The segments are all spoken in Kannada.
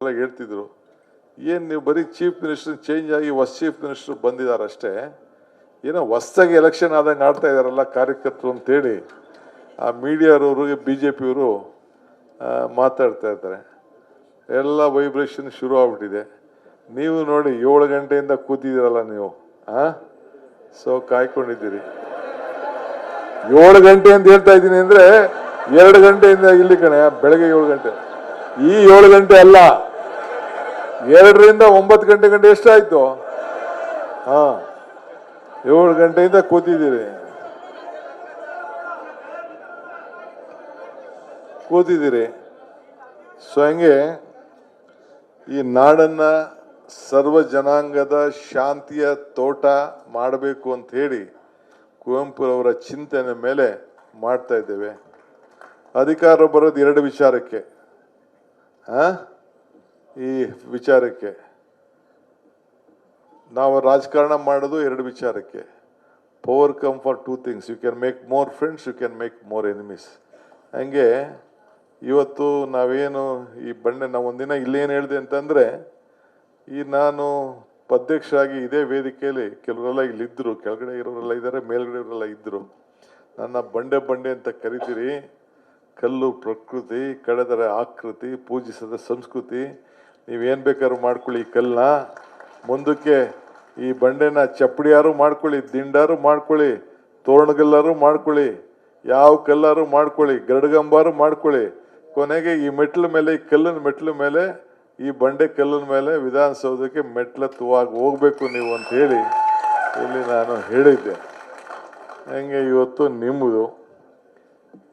ಎಲ್ಲ ಹೇಳ್ತಿದ್ರು, ಏನು ನೀವು ಬರೀ ಚೀಫ್ ಮಿನಿಸ್ಟರ್ ಚೇಂಜ್ ಆಗಿ ಹೊಸ ಚೀಫ್ ಮಿನಿಸ್ಟರ್ ಬಂದಿದ್ದಾರಷ್ಟೇ, ಏನೋ ಹೊಸದಾಗಿ ಎಲೆಕ್ಷನ್ ಆದಂಗೆ ಆಡ್ತಾ ಇದ್ದಾರಲ್ಲ ಕಾರ್ಯಕರ್ತರು ಅಂತೇಳಿ ಆ ಮೀಡಿಯಾದವ್ರಿಗೆ ಬಿ ಜೆ ಪಿಯವರು ಮಾತಾಡ್ತಾ ಇರ್ತಾರೆ. ಎಲ್ಲ ವೈಬ್ರೇಷನ್ ಶುರು ಆಗ್ಬಿಟ್ಟಿದೆ. ನೀವು ನೋಡಿ 7 ಗಂಟೆಯಿಂದ ಕೂತಿದ್ದೀರಲ್ಲ ನೀವು, ಸೊ ಕಾಯ್ಕೊಂಡಿದ್ದೀರಿ. 7 ಗಂಟೆ ಅಂತ ಹೇಳ್ತಾ ಇದ್ದೀನಿ ಅಂದರೆ 2 ಗಂಟೆಯಿಂದ ಇಲ್ಲಿ ಕಣೆ, ಬೆಳಗ್ಗೆ 7 ಗಂಟೆ. ಈ 7 ಗಂಟೆ ಅಲ್ಲ, 2ರಿಂದ 9 ಗಂಟೆ ಗಂಟೆ ಎಷ್ಟಾಯ್ತು? 7 ಗಂಟೆಯಿಂದ ಕೂತಿದ್ದೀರಿ. ಸೊ ಹಂಗೆ ಈ ನಾಡನ್ನ ಸರ್ವ ಜನಾಂಗದ ಶಾಂತಿಯ ತೋಟ ಮಾಡಬೇಕು ಅಂತ ಹೇಳಿ ಕುವೆಂಪುರವರ ಚಿಂತನೆ ಮೇಲೆ ಮಾಡ್ತಾ ಇದ್ದೇವೆ. ಅಧಿಕಾರ ಬರೋದು 2 ವಿಚಾರಕ್ಕೆ. ಈ ವಿಚಾರಕ್ಕೆ ನಾವು ರಾಜಕಾರಣ ಮಾಡೋದು 2 ವಿಚಾರಕ್ಕೆ. Power come for 2 things, you can make more friends, you can make more enemies. ಹಂಗೆ ಇವತ್ತು ನಾವೇನು ಈ ನಾವು ಒಂದಿನ ಇಲ್ಲೇನು ಹೇಳಿದೆ ಅಂತಂದರೆ, ಈ ನಾನು ಅಧ್ಯಕ್ಷರಾಗಿ ಇದೇ ವೇದಿಕೆಯಲ್ಲಿ ಕೆಲವರೆಲ್ಲ ಇಲ್ಲಿದ್ದರು, ಕೆಳಗಡೆ ಇರೋರೆಲ್ಲ ಇದ್ದಾರೆ, ಮೇಲ್ಗಡೆ ಇವರೆಲ್ಲ ಇದ್ದರು. ನನ್ನ ಬಂಡೆ ಅಂತ ಕರಿತೀರಿ. ಕಲ್ಲು ಪ್ರಕೃತಿ, ಕಳೆದರೆ ಆಕೃತಿ, ಪೂಜಿಸದ ಸಂಸ್ಕೃತಿ. ನೀವೇನು ಬೇಕಾದ್ರೂ ಮಾಡ್ಕೊಳ್ಳಿ ಈ ಕಲ್ಲನ್ನ. ಮುಂದಕ್ಕೆ ಈ ಬಂಡೆನ ಚಪ್ಪಡಿಯಾರು ಮಾಡ್ಕೊಳ್ಳಿ, ದಿಂಡಾರು ಮಾಡ್ಕೊಳ್ಳಿ, ತೋರಣಗಲ್ಲಾರು ಮಾಡ್ಕೊಳ್ಳಿ, ಯಾವ ಕಲ್ಲಾರು ಮಾಡ್ಕೊಳ್ಳಿ, ಗರಡುಗಂಬಾರು ಮಾಡ್ಕೊಳ್ಳಿ. ಕೊನೆಗೆ ಈ ಮೆಟ್ಲ ಮೇಲೆ, ಈ ಕಲ್ಲಿನ ಮೆಟ್ಲ ಮೇಲೆ, ಈ ಬಂಡೆ ಕಲ್ಲಿನ ಮೇಲೆ ವಿಧಾನಸೌಧಕ್ಕೆ ಮೆಟ್ಲತ್ತುವಾಗಿ ಹೋಗ್ಬೇಕು ನೀವು ಅಂತ ಹೇಳಿ ಇಲ್ಲಿ ನಾನು ಹೇಳಿದ್ದೆ. ಹಂಗೆ ಇವತ್ತು ನಿಮ್ಮದು,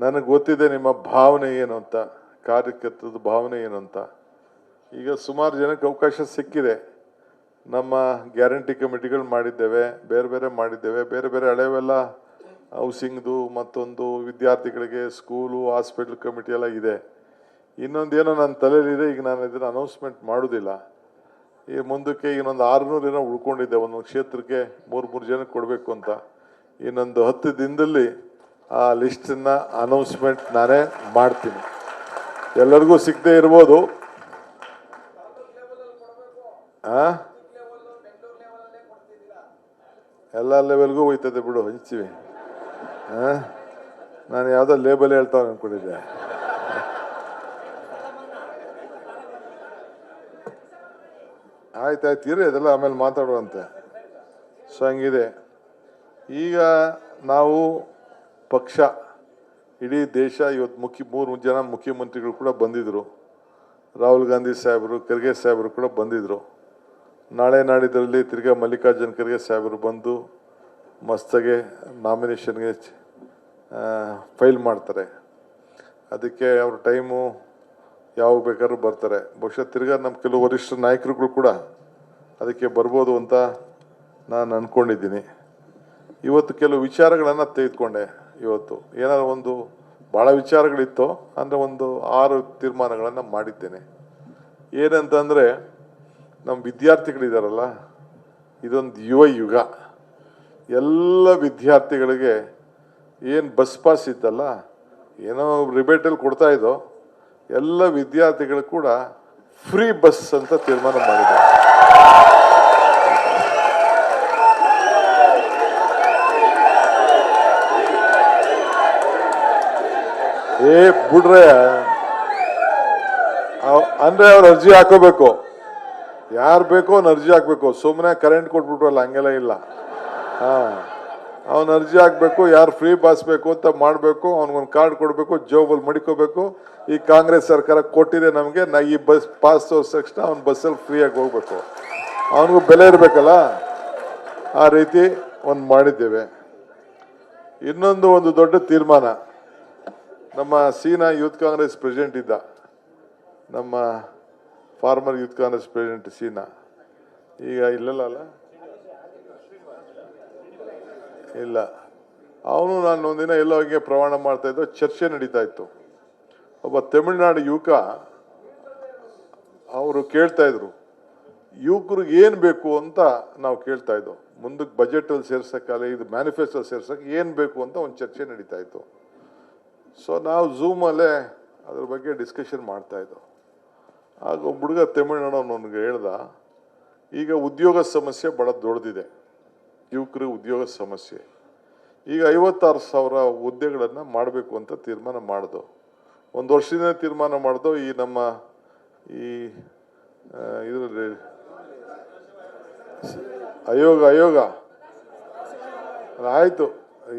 ನನಗೆ ಗೊತ್ತಿದೆ ನಿಮ್ಮ ಭಾವನೆ ಏನು ಅಂತ, ಕಾರ್ಯಕರ್ತದ ಭಾವನೆ ಏನು ಅಂತ. ಈಗ ಸುಮಾರು ಜನಕ್ಕೆ ಅವಕಾಶ ಸಿಕ್ಕಿದೆ. ನಮ್ಮ ಗ್ಯಾರಂಟಿ ಕಮಿಟಿಗಳು ಮಾಡಿದ್ದೇವೆ, ಬೇರೆ ಬೇರೆ ಮಾಡಿದ್ದೇವೆ, ಬೇರೆ ಬೇರೆ ಹಳೆವೆಲ್ಲ ಹೌಸಿಂಗ್ದು, ಮತ್ತೊಂದು ವಿದ್ಯಾರ್ಥಿಗಳಿಗೆ ಸ್ಕೂಲು, ಹಾಸ್ಪಿಟ್ಲ್ ಕಮಿಟಿ ಎಲ್ಲ ಇದೆ. ಇನ್ನೊಂದೇನೋ ನನ್ನ ತಲೆಯಲ್ಲಿದೆ, ಈಗ ನಾನು ಇದನ್ನು ಅನೌನ್ಸ್ಮೆಂಟ್ ಮಾಡೋದಿಲ್ಲ. ಈ ಮುಂದಕ್ಕೆ ಇನ್ನೊಂದು 600 ಏನೋ ಉಳ್ಕೊಂಡಿದ್ದೆ, ಒಂದೊಂದು ಕ್ಷೇತ್ರಕ್ಕೆ 3 ಜನಕ್ಕೆ ಕೊಡಬೇಕು ಅಂತ. ಇನ್ನೊಂದು 10 ದಿನದಲ್ಲಿ ಆ ಲಿಸ್ಟನ್ನ ಅನೌನ್ಸ್ಮೆಂಟ್ ನಾನೇ ಮಾಡ್ತೀನಿ. ಎಲ್ಲರಿಗೂ ಸಿಗದೆ ಇರ್ಬೋದು. ಎಲ್ಲ ಲೆವೆಲ್ಗೂ ಹೋಯ್ತದೆ ಬಿಡು, ಹಂಚ್ತೀವಿ. ನಾನು ಯಾವುದೋ ಲೇಬಲ್ ಹೇಳ್ತಾವೆ ಅನ್ಕೊಂಡಿದ್ದೆ. ಆಯ್ತಾಯ್ತು ಇರಿ, ಅದೆಲ್ಲ ಆಮೇಲೆ ಮಾತಾಡುವಂತೆ. ಸೊ ಹಂಗಿದೆ. ಈಗ ನಾವು ಪಕ್ಷ, ಇಡೀ ದೇಶ ಇವತ್ತು 3 ಜನ ಮುಖ್ಯಮಂತ್ರಿಗಳು ಕೂಡ ಬಂದಿದ್ದರು. ರಾಹುಲ್ ಗಾಂಧಿ ಸಾಹೇಬರು, ಖರ್ಗೆ ಸಾಹೇಬರು ಕೂಡ ಬಂದಿದ್ದರು. ನಾಳೆ ನಾಡಿದ್ರಲ್ಲಿ ತಿರ್ಗಾ ಮಲ್ಲಿಕಾರ್ಜುನ್ ಖರ್ಗೆ ಸಾಹೇಬರು ಬಂದು ಮಸ್ತಾಗೆ ನಾಮಿನೇಷನ್ಗೆ ಫೈಲ್ ಮಾಡ್ತಾರೆ. ಅದಕ್ಕೆ ಅವ್ರ ಟೈಮು ಯಾವಾಗ ಬೇಕಾದ್ರೂ ಬರ್ತಾರೆ. ಬಹುಶಃ ತಿರ್ಗಾ ನಮ್ಮ ಕೆಲವು ವರಿಷ್ಠ ನಾಯಕರುಗಳು ಕೂಡ ಅದಕ್ಕೆ ಬರ್ಬೋದು ಅಂತ ನಾನು ಅಂದ್ಕೊಂಡಿದ್ದೀನಿ. ಇವತ್ತು ಕೆಲವು ವಿಚಾರಗಳನ್ನು ತೆಗೆದುಕೊಂಡೆ. ಇವತ್ತು ಏನಾದ್ರು ಒಂದು ಭಾಳ ವಿಚಾರಗಳಿತ್ತು ಅಂದರೆ ಒಂದು 6 ತೀರ್ಮಾನಗಳನ್ನು ಮಾಡಿದ್ದೇನೆ. ಏನಂತಂದರೆ, ನಮ್ಮ ವಿದ್ಯಾರ್ಥಿಗಳಿದಾರಲ್ಲ, ಇದೊಂದು ಯುವ ಯುಗ. ಎಲ್ಲ ವಿದ್ಯಾರ್ಥಿಗಳಿಗೆ ಏನು ಬಸ್ ಪಾಸ್ ಇತ್ತಲ್ಲ, ಏನೋ ರಿಬೇಟಲ್ಲಿ ಕೊಡ್ತಾ ಇದ್ದೋ, ಎಲ್ಲ ವಿದ್ಯಾರ್ಥಿಗಳು ಕೂಡ ಫ್ರೀ ಬಸ್ ಅಂತ ತೀರ್ಮಾನ ಮಾಡಿದ್ದಾರೆ. ಬಿಡ್ರೆ ಅಂದ್ರೆ ಅವ್ರು ಅರ್ಜಿ ಹಾಕೋಬೇಕು, ಯಾರು ಬೇಕೋ ಅವ್ನು ಅರ್ಜಿ ಹಾಕ್ಬೇಕು. ಸುಮ್ಮನೆ ಕರೆಂಟ್ ಕೊಟ್ಬಿಟ್ರಲ್ಲ, ಹಂಗೆಲ್ಲ ಇಲ್ಲ. ಅವನು ಅರ್ಜಿ ಹಾಕ್ಬೇಕು, ಯಾರು ಫ್ರೀ ಬಸ್ ಬೇಕು ಅಂತ ಮಾಡಬೇಕು, ಅವ್ನಿಗೊಂದು ಕಾರ್ಡ್ ಕೊಡಬೇಕು, ಜೋಬಲ್ಲಿ ಮಡಿಕೋಬೇಕು. ಈ ಕಾಂಗ್ರೆಸ್ ಸರ್ಕಾರ ಕೊಟ್ಟಿದೆ ನಮಗೆ, ಈ ಬಸ್ ಪಾಸ್ ತೋರಿಸಿದ ತಕ್ಷಣ ಅವ್ನು ಬಸ್ಸಲ್ಲಿ ಫ್ರೀಯಾಗಿ ಹೋಗ್ಬೇಕು. ಅವನಿಗೂ ಬೆಲೆ ಇರಬೇಕಲ್ಲ, ಆ ರೀತಿ ಒಂದು ಮಾಡಿದ್ದೇವೆ. ಒಂದು ದೊಡ್ಡ ತೀರ್ಮಾನ, ನಮ್ಮ ಸೀನಾ ಯೂತ್ ಕಾಂಗ್ರೆಸ್ ಪ್ರೆಸಿಡೆಂಟ್ ಇದ್ದ, ನಮ್ಮ ಫಾರ್ಮರ್ ಯೂತ್ ಕಾಂಗ್ರೆಸ್ ಪ್ರೆಸಿಡೆಂಟ್ ಸೀನಾ, ಈಗ ಇಲ್ಲಲ್ಲ, ಇಲ್ಲ. ಅವನು ನಾನು ಒಂದಿನ ಎಲ್ಲೋ ಹಂಗೆ ಪ್ರಯಾಣ ಮಾಡ್ತಾ ಇದ್ದೋ, ಚರ್ಚೆ ನಡೀತಾ ಇತ್ತು. ಒಬ್ಬ ತಮಿಳುನಾಡು ಯುವಕ, ಅವರು ಕೇಳ್ತಾ ಇದ್ರು, ಯುವಕರಿಗೆ ಏನು ಬೇಕು ಅಂತ ನಾವು ಕೇಳ್ತಾ ಇದ್ದೋ. ಮುಂದಕ್ಕೆ ಬಜೆಟಲ್ಲಿ ಸೇರ್ಸೋಕ್ಕಲ್ಲ, ಇದು ಮ್ಯಾನಿಫೆಸ್ಟೋ ಸೇರ್ಸೋಕ್ಕೆ ಏನು ಬೇಕು ಅಂತ ಒಂದು ಚರ್ಚೆ ನಡೀತಾ ಇತ್ತು. ಸೊ ನಾವು ಝೂಮಲ್ಲೇ ಅದ್ರ ಬಗ್ಗೆ ಡಿಸ್ಕಷನ್ ಮಾಡ್ತಾ ಇದ್ದೋ. ಆಗ ಒಬ್ಬ ಹುಡುಗ ತಮಿಳ್ನಾಡು ನನಗೆ ಹೇಳ್ದ, ಈಗ ಉದ್ಯೋಗ ಸಮಸ್ಯೆ ಭಾಳ ದೊಡ್ಡದಿದೆ, ಯುವಕರಿಗೆ ಉದ್ಯೋಗ ಸಮಸ್ಯೆ. ಈಗ 56,000 ಹುದ್ದೆಗಳನ್ನು ಮಾಡಬೇಕು ಅಂತ ತೀರ್ಮಾನ ಮಾಡ್ದು. ಒಂದು ವರ್ಷದಿಂದ ತೀರ್ಮಾನ ಮಾಡ್ದು. ಈ ನಮ್ಮ ಈ ಇದರಲ್ಲಿ ಆಯೋಗ ಆಯಿತು,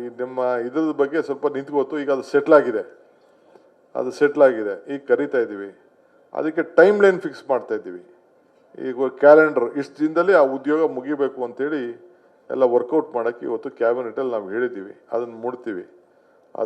ಈ ನಮ್ಮ ಇದ್ರ ಬಗ್ಗೆ ಸ್ವಲ್ಪ ನಿಂತ್ಕೋತು. ಈಗ ಅದು ಸೆಟ್ಲ್ ಆಗಿದೆ, ಈಗ ಕರಿತಾ ಇದ್ದೀವಿ. ಅದಕ್ಕೆ ಟೈಮ್ ಲೈನ್ ಫಿಕ್ಸ್ ಮಾಡ್ತಾ ಇದ್ದೀವಿ. ಈಗ ಕ್ಯಾಲೆಂಡರ್ ಇಷ್ಟು ದಿನದಲ್ಲಿ ಆ ಉದ್ಯೋಗ ಮುಗಿಬೇಕು ಅಂತೇಳಿ ಎಲ್ಲ ವರ್ಕೌಟ್ ಮಾಡೋಕ್ಕೆ ಇವತ್ತು ಕ್ಯಾಬಿನೆಟಲ್ಲಿ ನಾವು ಹೇಳಿದ್ದೀವಿ, ಅದನ್ನು ಮುಡ್ತೀವಿ.